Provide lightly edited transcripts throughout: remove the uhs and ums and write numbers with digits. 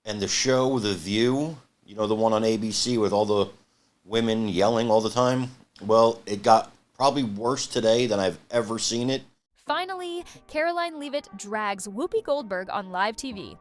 And the show, The View, you know, the one on ABC with all the women yelling all the time, well, it got probably worse today than I've ever seen it. Finally, Karoline Leavitt drags Whoopi Goldberg on live TV.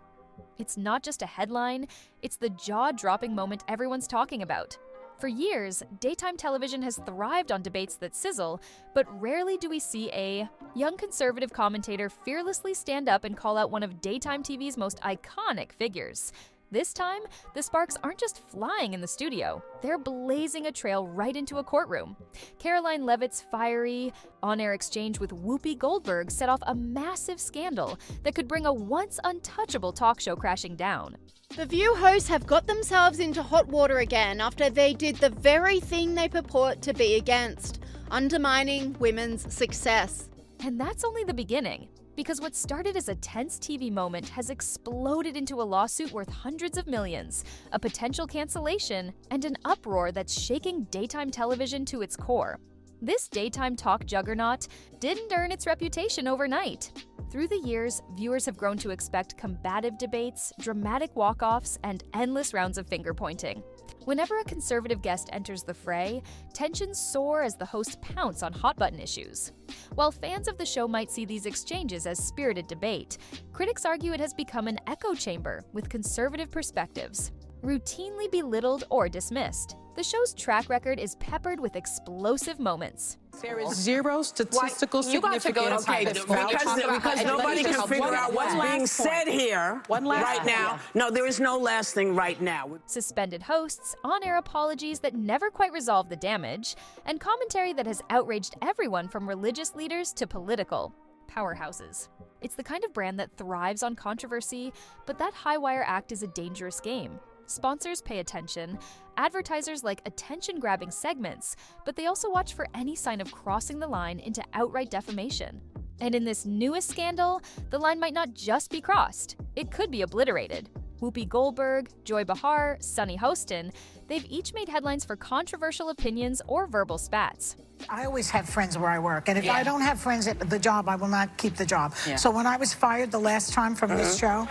It's not just a headline, it's the jaw-dropping moment everyone's talking about. For years, daytime television has thrived on debates that sizzle, but rarely do we see a young conservative commentator fearlessly stand up and call out one of daytime TV's most iconic figures. This time, the sparks aren't just flying in the studio, they're blazing a trail right into a courtroom. Karoline Leavitt's fiery, on-air exchange with Whoopi Goldberg set off a massive scandal that could bring a once-untouchable talk show crashing down. The View hosts have got themselves into hot water again after they did the very thing they purport to be against, undermining women's success. And that's only the beginning. Because what started as a tense TV moment has exploded into a lawsuit worth hundreds of millions, a potential cancellation, and an uproar that's shaking daytime television to its core. This daytime talk juggernaut didn't earn its reputation overnight. Through the years, viewers have grown to expect combative debates, dramatic walk-offs, and endless rounds of finger-pointing. Whenever a conservative guest enters the fray, tensions soar as the hosts pounce on hot-button issues. While fans of the show might see these exchanges as spirited debate, critics argue it has become an echo chamber with conservative perspectives, routinely belittled or dismissed. The show's track record is peppered with explosive moments. There is zero statistical significance. Because nobody can figure out what's being said here right now. No, there is no last thing right now. Suspended hosts, on-air apologies that never quite resolve the damage, and commentary that has outraged everyone from religious leaders to political powerhouses. It's the kind of brand that thrives on controversy, but that high-wire act is a dangerous game. Sponsors pay attention, advertisers like attention-grabbing segments, but they also watch for any sign of crossing the line into outright defamation. And in this newest scandal, the line might not just be crossed, it could be obliterated. Whoopi Goldberg, Joy Behar, Sunny Hostin, they've each made headlines for controversial opinions or verbal spats. I always have friends where I work, and if I don't have friends at the job, I will not keep the job. So when I was fired the last time from this show...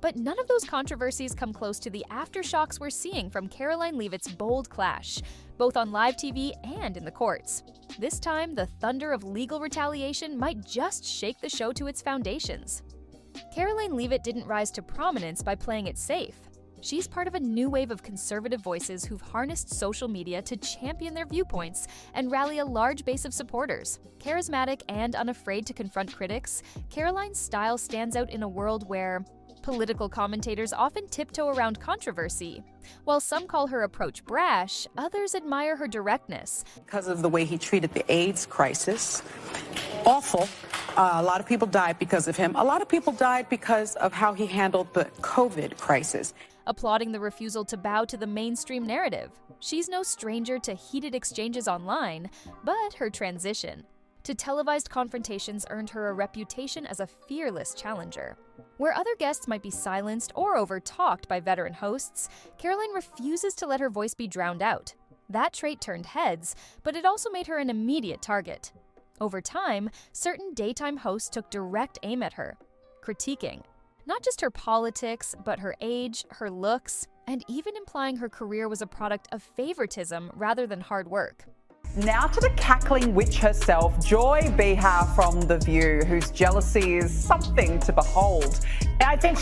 But none of those controversies come close to the aftershocks we're seeing from Karoline Leavitt's bold clash, both on live TV and in the courts. This time, the thunder of legal retaliation might just shake the show to its foundations. Karoline Leavitt didn't rise to prominence by playing it safe. She's part of a new wave of conservative voices who've harnessed social media to champion their viewpoints and rally a large base of supporters. Charismatic and unafraid to confront critics, Karoline's style stands out in a world where political commentators often tiptoe around controversy. While some call her approach brash, others admire her directness. Because of the way he treated the AIDS crisis, awful. A lot of people died because of him. A lot of people died because of how he handled the COVID crisis. Applauding the refusal to bow to the mainstream narrative. She's no stranger to heated exchanges online, but her transition to televised confrontations earned her a reputation as a fearless challenger. Where other guests might be silenced or over-talked by veteran hosts, Karoline refuses to let her voice be drowned out. That trait turned heads, but it also made her an immediate target. Over time, certain daytime hosts took direct aim at her, critiquing not just her politics, but her age, her looks, and even implying her career was a product of favoritism rather than hard work. Now to the cackling witch herself, Joy Behar from The View, whose jealousy is something to behold. I think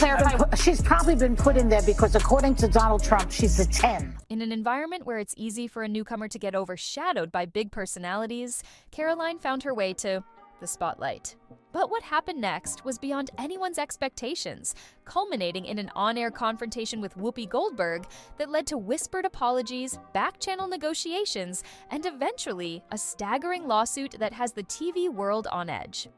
she's probably been put in there because, according to Donald Trump, she's a 10. In an environment where it's easy for a newcomer to get overshadowed by big personalities, Karoline found her way to the spotlight. But what happened next was beyond anyone's expectations, culminating in an on-air confrontation with Whoopi Goldberg that led to whispered apologies, back-channel negotiations, and eventually a staggering lawsuit that has the TV world on edge.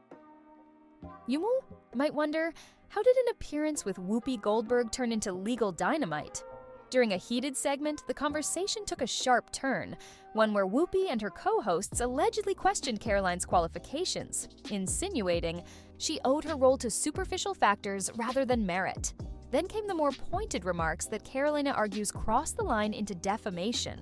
You might wonder, how did an appearance with Whoopi Goldberg turn into legal dynamite? During a heated segment, the conversation took a sharp turn, one where Whoopi and her co-hosts allegedly questioned Karoline's qualifications, insinuating she owed her role to superficial factors rather than merit. Then came the more pointed remarks that Karoline argues crossed the line into defamation.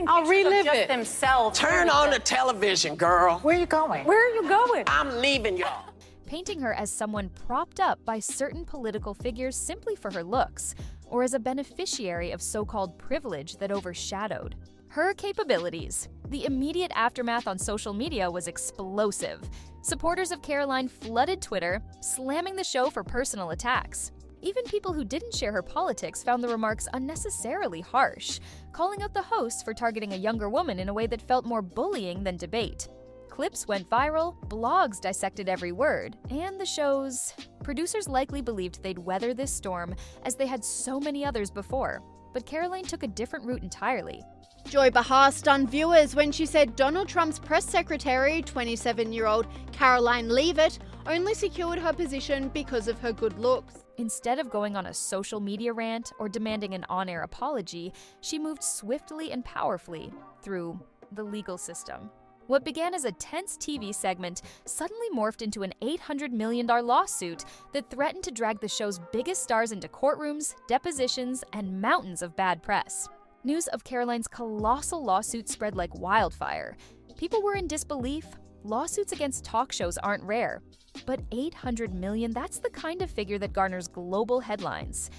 I'll relive it. Themselves. Turn on the television, girl. Where are you going? Where are you going? I'm leaving y'all. painting her as someone propped up by certain political figures simply for her looks, or as a beneficiary of so-called privilege that overshadowed her capabilities. The immediate aftermath on social media was explosive. Supporters of Karoline flooded Twitter, slamming the show for personal attacks. Even people who didn't share her politics found the remarks unnecessarily harsh, calling out the host for targeting a younger woman in a way that felt more bullying than debate. Clips went viral, blogs dissected every word, and the show's producers likely believed they'd weather this storm as they had so many others before. But Karoline took a different route entirely. Joy Behar stunned viewers when she said Donald Trump's press secretary, 27-year-old Karoline Leavitt, only secured her position because of her good looks. Instead of going on a social media rant or demanding an on-air apology, she moved swiftly and powerfully through the legal system. What began as a tense TV segment suddenly morphed into an $800 million lawsuit that threatened to drag the show's biggest stars into courtrooms, depositions, and mountains of bad press. News of Karoline's colossal lawsuit spread like wildfire. People were in disbelief. Lawsuits against talk shows aren't rare. But $800 million, that's the kind of figure that garners global headlines.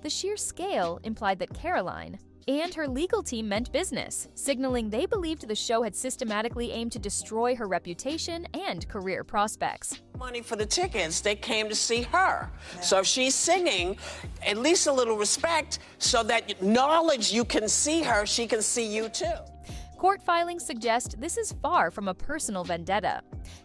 The sheer scale implied that Karoline and her legal team meant business, signaling they believed the show had systematically aimed to destroy her reputation and career prospects. Money for the tickets, they came to see her. So if she's singing, at least a little respect so that knowledge you can see her, she can see you too. Court filings suggest this is far from a personal vendetta.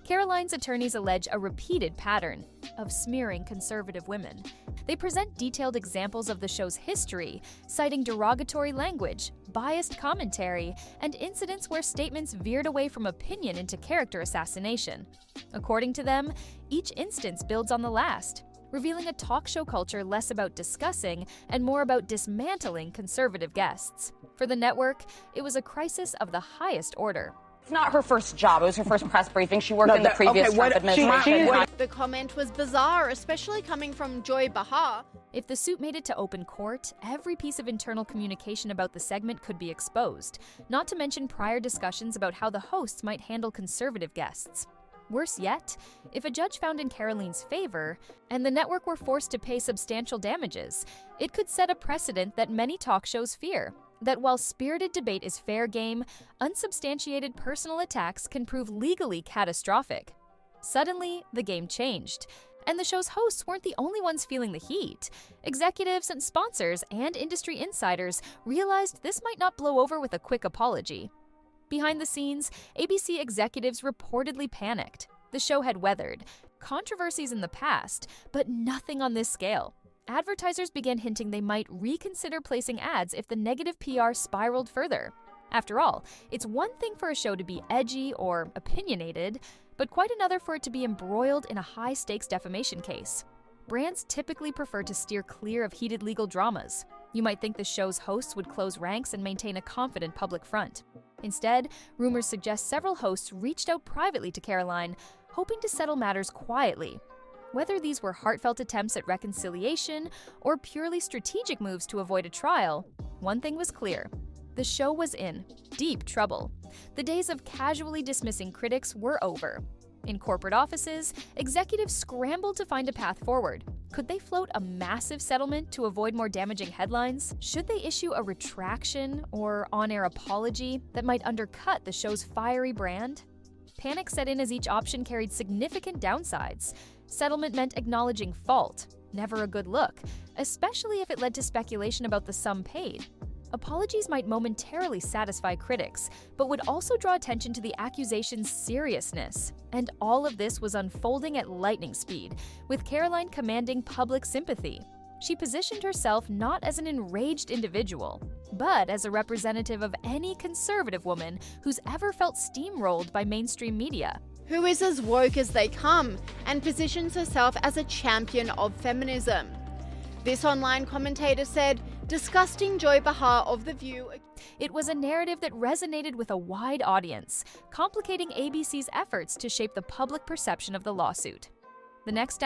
Karoline's attorneys allege a repeated pattern of smearing conservative women. They present detailed examples of the show's history, citing derogatory language, biased commentary, and incidents where statements veered away from opinion into character assassination. According to them, each instance builds on the last, revealing a talk show culture less about discussing and more about dismantling conservative guests. For the network, it was a crisis of the highest order. It's not her first job. It was her first press briefing. She worked in the previous Trump administration. The comment was bizarre, especially coming from Joy Behar. If the suit made it to open court, every piece of internal communication about the segment could be exposed, not to mention prior discussions about how the hosts might handle conservative guests. Worse yet, if a judge found in Karoline's favor, and the network were forced to pay substantial damages, it could set a precedent that many talk shows fear. That while spirited debate is fair game, unsubstantiated personal attacks can prove legally catastrophic. Suddenly, the game changed, and the show's hosts weren't the only ones feeling the heat. Executives and sponsors and industry insiders realized this might not blow over with a quick apology. Behind the scenes, ABC executives reportedly panicked. The show had weathered controversies in the past, but nothing on this scale. Advertisers began hinting they might reconsider placing ads if the negative PR spiraled further. After all, it's one thing for a show to be edgy or opinionated, but quite another for it to be embroiled in a high-stakes defamation case. Brands typically prefer to steer clear of heated legal dramas. You might think the show's hosts would close ranks and maintain a confident public front. Instead, rumors suggest several hosts reached out privately to Karoline, hoping to settle matters quietly. Whether these were heartfelt attempts at reconciliation or purely strategic moves to avoid a trial, one thing was clear. The show was in deep trouble. The days of casually dismissing critics were over. In corporate offices, executives scrambled to find a path forward. Could they float a massive settlement to avoid more damaging headlines? Should they issue a retraction or on-air apology that might undercut the show's fiery brand? Panic set in as each option carried significant downsides. Settlement meant acknowledging fault, never a good look, especially if it led to speculation about the sum paid. Apologies might momentarily satisfy critics, but would also draw attention to the accusation's seriousness. And all of this was unfolding at lightning speed, with Karoline commanding public sympathy. She positioned herself not as an enraged individual, but as a representative of any conservative woman who's ever felt steamrolled by mainstream media. Who is as woke as they come and positions herself as a champion of feminism. This online commentator said, disgusting Joy Behar of The View. It was a narrative that resonated with a wide audience, complicating ABC's efforts to shape the public perception of the lawsuit. The next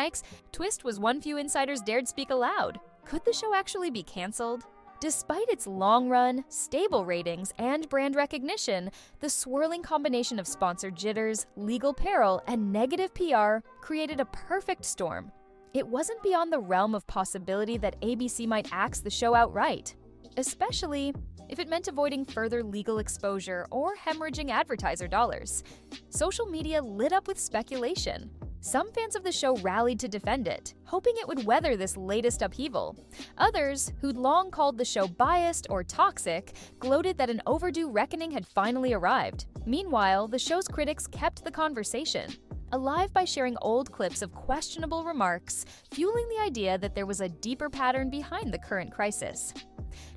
twist was one few insiders dared speak aloud. Could the show actually be canceled? Despite its long-run, stable ratings and brand recognition, the swirling combination of sponsor jitters, legal peril, and negative PR created a perfect storm. It wasn't beyond the realm of possibility that ABC might axe the show outright, especially if it meant avoiding further legal exposure or hemorrhaging advertiser dollars. Social media lit up with speculation. Some fans of the show rallied to defend it, hoping it would weather this latest upheaval. Others, who'd long called the show biased or toxic, gloated that an overdue reckoning had finally arrived. Meanwhile, the show's critics kept the conversation alive by sharing old clips of questionable remarks, fueling the idea that there was a deeper pattern behind the current crisis.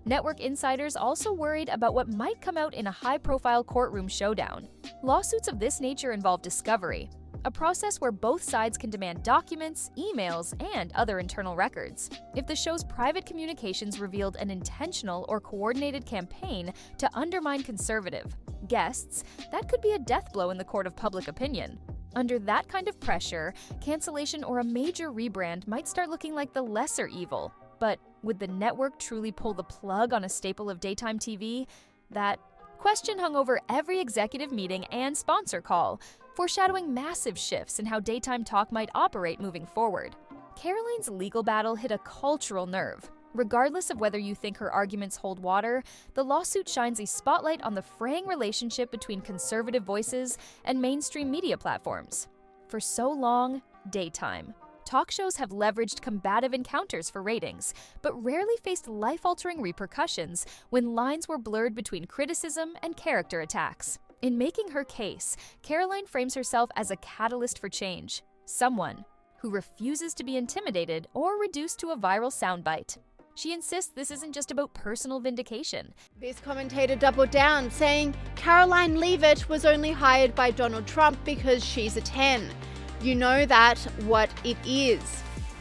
Network insiders also worried about what might come out in a high-profile courtroom showdown. Lawsuits of this nature involve discovery, a process where both sides can demand documents, emails, and other internal records. If the show's private communications revealed an intentional or coordinated campaign to undermine conservative guests, that could be a death blow in the court of public opinion. Under that kind of pressure, cancellation or a major rebrand might start looking like the lesser evil. But would the network truly pull the plug on a staple of daytime TV? That question hung over every executive meeting and sponsor call, foreshadowing massive shifts in how daytime talk might operate moving forward. Karoline's legal battle hit a cultural nerve. Regardless of whether you think her arguments hold water, the lawsuit shines a spotlight on the fraying relationship between conservative voices and mainstream media platforms. For so long, daytime. Talk shows have leveraged combative encounters for ratings, but rarely faced life-altering repercussions when lines were blurred between criticism and character attacks. In making her case, Karoline frames herself as a catalyst for change, someone who refuses to be intimidated or reduced to a viral soundbite. She insists this isn't just about personal vindication. This commentator doubled down, saying Karoline Leavitt was only hired by Donald Trump because she's a 10. You know that what it is.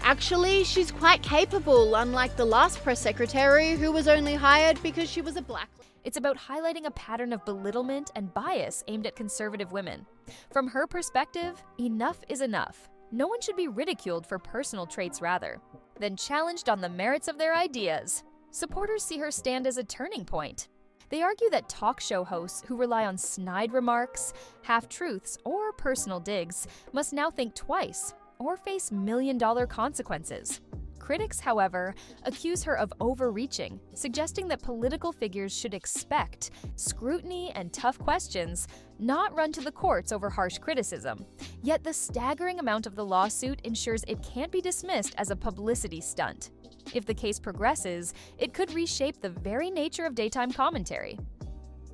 Actually, she's quite capable, unlike the last press secretary who was only hired because she was a black. It's about highlighting a pattern of belittlement and bias aimed at conservative women. From her perspective, enough is enough. No one should be ridiculed for personal traits rather than challenged on the merits of their ideas. Supporters see her stand as a turning point. They argue that talk show hosts who rely on snide remarks, half-truths, or personal digs must now think twice or face million-dollar consequences. Critics, however, accuse her of overreaching, suggesting that political figures should expect scrutiny and tough questions, not run to the courts over harsh criticism. Yet the staggering amount of the lawsuit ensures it can't be dismissed as a publicity stunt. If the case progresses, it could reshape the very nature of daytime commentary.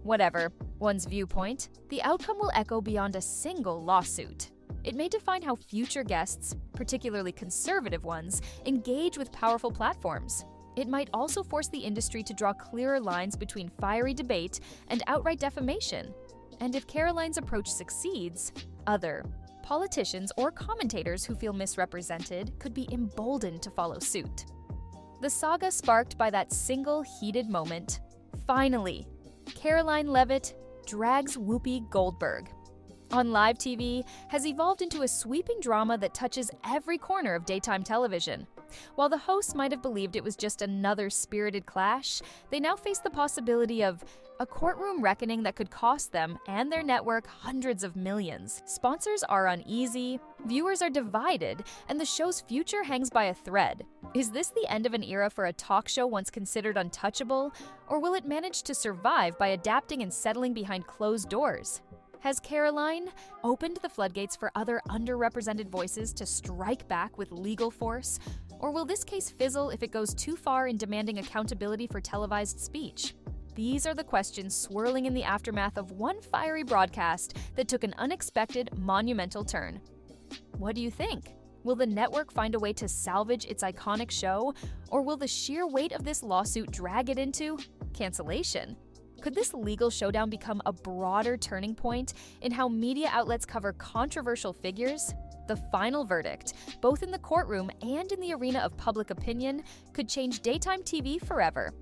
Whatever one's viewpoint, the outcome will echo beyond a single lawsuit. It may define how future guests, particularly conservative ones, engage with powerful platforms. It might also force the industry to draw clearer lines between fiery debate and outright defamation. And if Karoline's approach succeeds, other politicians or commentators who feel misrepresented could be emboldened to follow suit. The saga sparked by that single heated moment. Finally, Karoline Leavitt drags Whoopi Goldberg on live TV has evolved into a sweeping drama that touches every corner of daytime television. While the hosts might have believed it was just another spirited clash, they now face the possibility of a courtroom reckoning that could cost them and their network hundreds of millions. Sponsors are uneasy, viewers are divided, and the show's future hangs by a thread. Is this the end of an era for a talk show once considered untouchable, or will it manage to survive by adapting and settling behind closed doors? Has Karoline opened the floodgates for other underrepresented voices to strike back with legal force? Or will this case fizzle if it goes too far in demanding accountability for televised speech? These are the questions swirling in the aftermath of one fiery broadcast that took an unexpected, monumental turn. What do you think? Will the network find a way to salvage its iconic show? Or will the sheer weight of this lawsuit drag it into cancellation? Could this legal showdown become a broader turning point in how media outlets cover controversial figures? The final verdict, both in the courtroom and in the arena of public opinion, could change daytime TV forever.